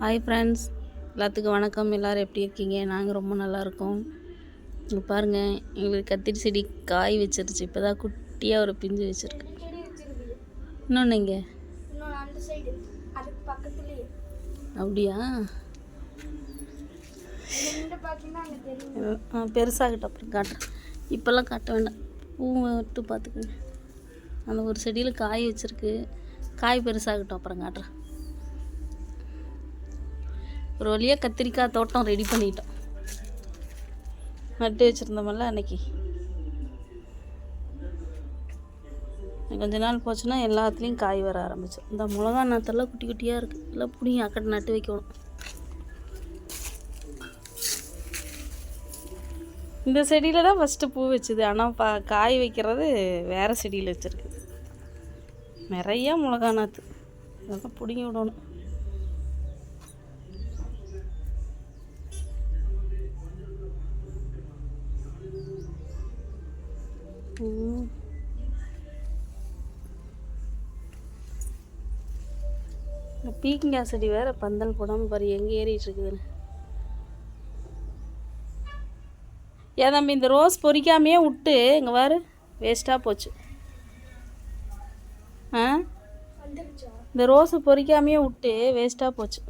Hi friends, எல்லாத்துக்கும் வணக்கம். எல்லோரும் எப்படி இருக்கீங்க? நாங்கள் ரொம்ப நல்லா இருக்கோம். இங்கே பாருங்கள், எங்களுக்கு கத்திரி செடி காய் வச்சிருச்சு. இப்போ தான் குட்டியாக ஒரு பிஞ்சு வச்சுருக்கு. இன்னொன்று இங்கே அப்படியா? பெருசாகிட்ட அப்புறம் காட்டுறேன். இப்போல்லாம் காட்ட வேண்டாம், பூவை விட்டு பார்த்துக்குங்க. அந்த ஒரு செடியில் காய் வச்சுருக்கு. காய் பெருசாகட்டும், அப்புறம் காட்டுறேன். ஒரு வழியாக கத்திரிக்காய் தோட்டம் ரெடி பண்ணிட்டோம். நட்டு வச்சுருந்தோம்ல அன்னைக்கு. கொஞ்ச நாள் போச்சுன்னா எல்லாத்துலேயும் காய் வர ஆரம்பிச்சோம். இந்த மிளகா நாற்றெல்லாம் குட்டி குட்டியாக இருக்குது. எல்லாம் பிடிங்கி அக்கட்டை நட்டு வைக்கணும். இந்த செடியில் தான் ஃபஸ்ட்டு பூ வச்சுது. ஆனால் காய் வைக்கிறது வேறு செடியில் வச்சுருக்கு. நிறையா மிளகா நாற்று, அதெல்லாம் பிடிங்கி விடணும். பீக்கங்காய் செடி வேறு பந்தல் போடாமல் பாரு எங்கே ஏறிட்டு இருக்குதுன்னு. ஏன் தம்பி, இந்த ரோஸ் பொறிக்காமையே விட்டு இங்கே வேறு வேஸ்ட்டாக போச்சு. இந்த ரோஸு பொறிக்காமையே விட்டு வேஸ்ட்டாக போச்சு.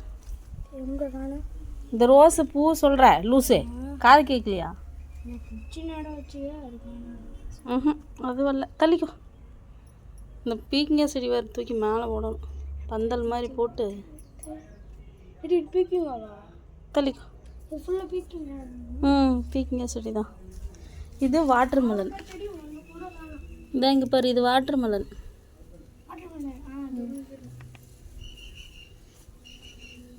இந்த ரோஸு பூ சொல்கிற லூஸு காது கேட்கலையா? அது வரல, தள்ளிக்கோ. இந்த பீக்கங்காய் செடி வேறு தூக்கி மேலே போடணும், பந்தல் மாதிரி போட்டு. தள்ளிக்கோ. பீக்கங்காய் செடி தான் இது. வாட்டர் மெலன் இந்த இங்கே பாரு, இது வாட்டர் மெலன்.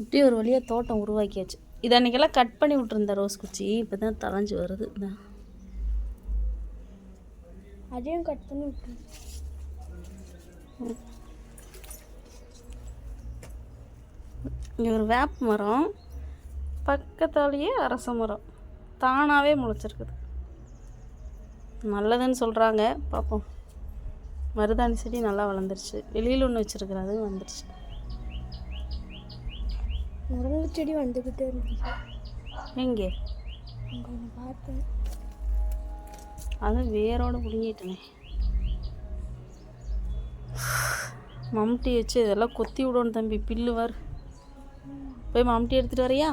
இப்படி ஒரு வழியாக தோட்டம் உருவாக்கியாச்சு. இது அன்றைக்கெல்லாம் கட் பண்ணி விட்டுருந்த ரோஸ் குச்சி, இப்போ தான் தளைஞ்சு வருது. இதான் அதையும் கட் பண்ணி விட்டு. இங்கே ஒரு வேப்ப மரம், பக்கத்தாலேயே அரச மரம் தானாகவே முளைச்சிருக்குது. நல்லதுன்னு சொல்கிறாங்க, பார்ப்போம். மருதாணி செடி நல்லா வளர்ந்துருச்சு. வெளியில் ஒன்று வச்சுருக்குற, அது வந்துருச்சு. முருங்கை செடி வந்துக்கிட்டே இருந்துச்சு. எங்கே பார்த்தேன், அது வேரோடு பிடிங்கிட்டேனே. மம்டி வச்சு இதெல்லாம் கொத்தி விடணும் தம்பி, பில்லு வர். போய் மம்டி எடுத்துகிட்டு வரையா?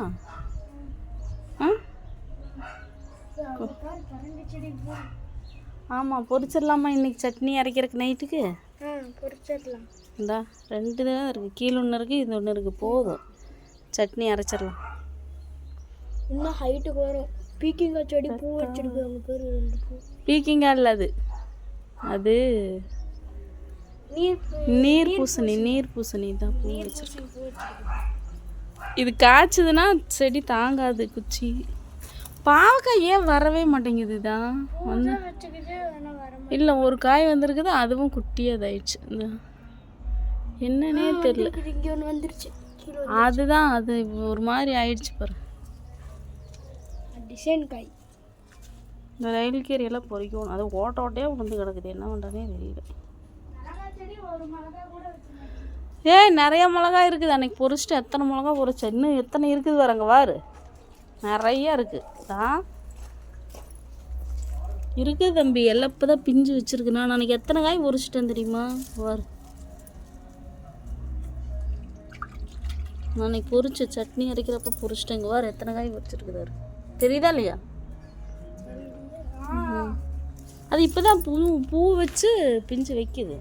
ஆமாம், பொரிச்சிடலாமா இன்றைக்கி சட்னி அரைக்கிறதுக்கு நைட்டுக்கு? பொரிச்சிடலாம். இந்தா 2 தான் இருக்குது, கீழே ஒன்று இருக்குது, இது ஒன்று இருக்குது. போதும், சட்னி அரைச்சிடலாம். இன்னும் ஹைட்டுக்கு வரும். பீக்கங்காய் செடி பூ வச்சிருக்காங்க பேர், 2 பூ. பீக்கங்காய் இல்லை, அது நீர் பூசணி தான் பூ வச்சிருக்கு. இது காய்ச்சதுன்னா செடி தாங்காது குச்சி. பாவக்காய் ஏன் வரவே மாட்டேங்குது? தான் வந்து இல்லை, ஒரு காய் வந்திருக்குது, அதுவும் குட்டியாக இதாயிடுச்சு. என்னன்னே தெரியல. வந்துருச்சு, அதுதான் அது ஒரு மாதிரி ஆயிடுச்சு பாரு. டிசைன் காய். இந்த ரயில் கீரையெல்லாம் பொறிக்கணும், அது ஓட்டையாக உளுந்து கிடக்குது. என்ன பண்ணுறதே தெரியல. நிறையா மிளகா இருக்குது. அன்றைக்கி பொறிச்சிட்டு எத்தனை மிளகா பொறிச்சு, இன்னும் எத்தனை இருக்குது வரங்க வாரு, நிறையா இருக்குது. தான் இருக்குது தம்பி, எல்லாம் இப்போ தான் பிஞ்சு வச்சுருக்கு. நான் அன்றைக்கி எத்தனை காய் பொறிச்சிட்டேன் தெரியுமா? வாரு, நான் அன்றைக்கி பொறிச்சு சட்னி அரைக்கிறப்ப பொறிச்சிட்டேங்க. வாரு எத்தனை காய் பொறிச்சிருக்குதாரு, தெரியுதா இல்லையா? அது இப்போ தான் பூ வச்சு பிஞ்சு வைக்குது.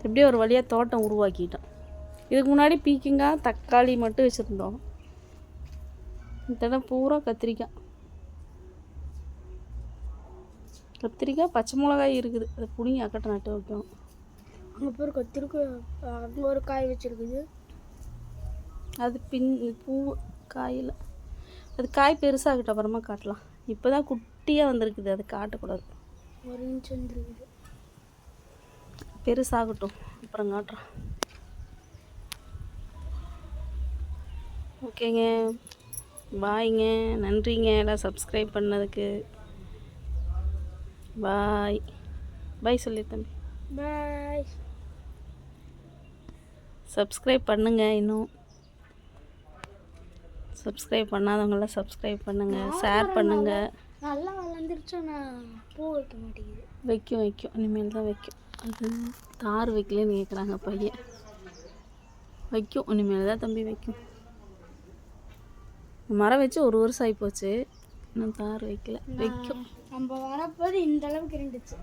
எப்படியே ஒரு வழியாக தோட்டம் உருவாக்கிட்டோம். இதுக்கு முன்னாடி பீக்கங்காய் தக்காளி மட்டும் வச்சுருந்தோம். இந்த தடவை பூரா கத்திரிக்காய், பச்சை மிளகாய் இருக்குது. அதை பிடிங்கி அக்கட்டை நட்டு வைக்கணும். அங்கே பேர் கத்திரிக்காய், அங்கே ஒரு காய் வச்சுருக்குது. அது பூ காயில், அது காய் பெருசாகட்டும், அப்புறமா காட்டலாம். இப்போ தான் குட்டியாக வந்திருக்குது, அது காட்டக்கூடாது. 1 இன்ச் வந்துருக்குது, பெருசாகட்டும், அப்புறம் காட்டுறோம். ஓகேங்க, பாய்ங்க, நன்றிங்க எல்லாம் சப்ஸ்கிரைப் பண்ணதுக்கு. பாய் பாய் சொல்லி தம்பி. பாய். சப்ஸ்கிரைப் பண்ணுங்கள். இன்னும் சப்ஸ்கிரைப் பண்ணாதவங்களாம் சப்ஸ்கிரைப் பண்ணுங்கள், ஷேர் பண்ணுங்கள். நல்லா வளர்ந்துருச்சோண்ணா. பூ வைக்க மாட்டேங்குது. வைக்கும் இனிமேல் தான் வைக்கும். அது தார் வைக்கலன்னு கேட்குறாங்க பையன். வைக்கும் இனிமேல் தான் தம்பி வைக்கும். மரம் வச்சு 1 வருஷம் ஆகிப்போச்சு, இன்னும் தார் வைக்கல. வைக்கும். நம்ம வரப்போது இந்த அளவுக்கு இருந்துச்சு.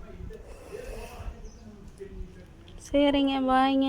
சரிங்க, பாய்ங்க.